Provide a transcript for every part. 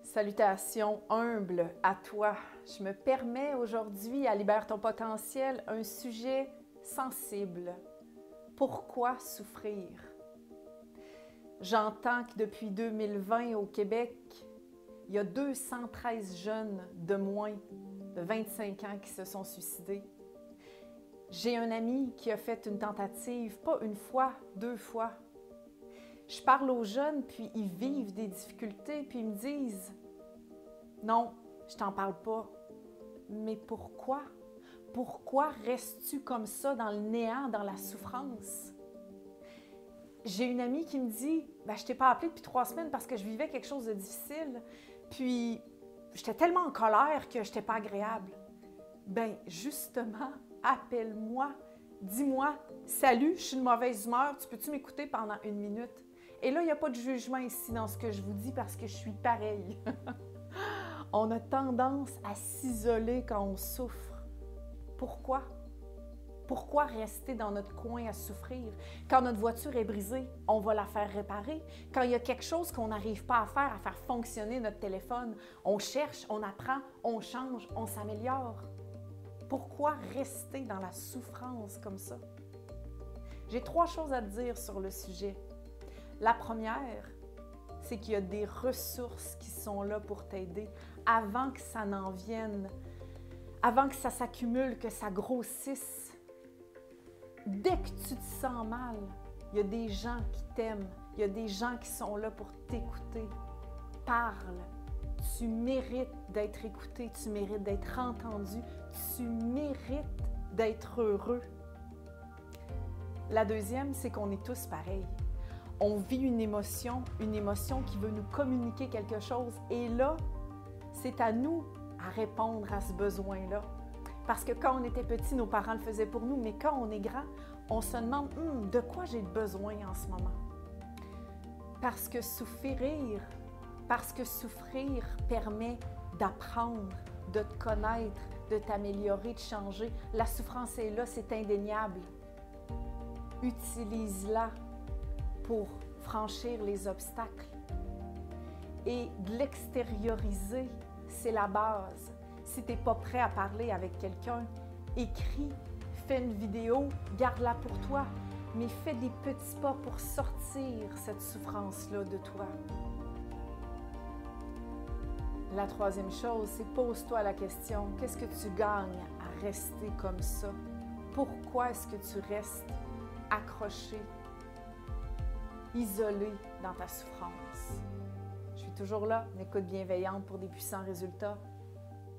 Salutations humbles à toi. Je me permets aujourd'hui à Libère ton potentiel un sujet sensible. Pourquoi souffrir? J'entends que depuis 2020 au Québec, il y a 213 jeunes de moins de 25 ans qui se sont suicidés. J'ai un ami qui a fait une tentative, pas une fois, 2 fois. Je parle aux jeunes, puis ils vivent des difficultés, puis ils me disent « Non, je t'en parle pas. » Mais pourquoi? Pourquoi restes-tu comme ça dans le néant, dans la souffrance? J'ai une amie qui me dit « Je t'ai pas appelé depuis 3 semaines parce que je vivais quelque chose de difficile. Puis, j'étais tellement en colère que je n'étais pas agréable. » Bien, justement, appelle-moi. Dis-moi « Salut, je suis de mauvaise humeur. Tu peux-tu m'écouter pendant 1 minute? » Et là, il n'y a pas de jugement ici dans ce que je vous dis parce que je suis pareille. On a tendance à s'isoler quand on souffre. Pourquoi? Pourquoi rester dans notre coin à souffrir? Quand notre voiture est brisée, on va la faire réparer. Quand il y a quelque chose qu'on n'arrive pas à faire fonctionner notre téléphone, on cherche, on apprend, on change, on s'améliore. Pourquoi rester dans la souffrance comme ça? J'ai 3 choses à te dire sur le sujet. La première, c'est qu'il y a des ressources qui sont là pour t'aider avant que ça n'en vienne, avant que ça s'accumule, que ça grossisse. Dès que tu te sens mal, il y a des gens qui t'aiment, il y a des gens qui sont là pour t'écouter. Parle. Tu mérites d'être écouté, tu mérites d'être entendu, tu mérites d'être heureux. La deuxième, c'est qu'on est tous pareils. On vit une émotion qui veut nous communiquer quelque chose. Et là, c'est à nous à répondre à ce besoin-là. Parce que quand on était petit, nos parents le faisaient pour nous, mais quand on est grand, on se demande « de quoi j'ai besoin en ce moment? » Parce que souffrir permet d'apprendre, de te connaître, de t'améliorer, de changer. La souffrance est là, c'est indéniable. Utilise-la pour franchir les obstacles. Et de l'extérioriser, c'est la base. Si tu n'es pas prêt à parler avec quelqu'un, écris, fais une vidéo, garde-la pour toi, mais fais des petits pas pour sortir cette souffrance-là de toi. La troisième chose, c'est pose-toi la question, qu'est-ce que tu gagnes à rester comme ça? Pourquoi est-ce que tu restes accroché, isolé dans ta souffrance? Je suis toujours là, une écoute bienveillante pour des puissants résultats.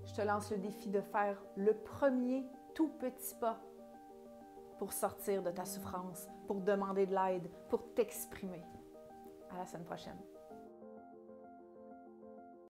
Je te lance le défi de faire le premier tout petit pas pour sortir de ta souffrance, pour demander de l'aide, pour t'exprimer. À la semaine prochaine.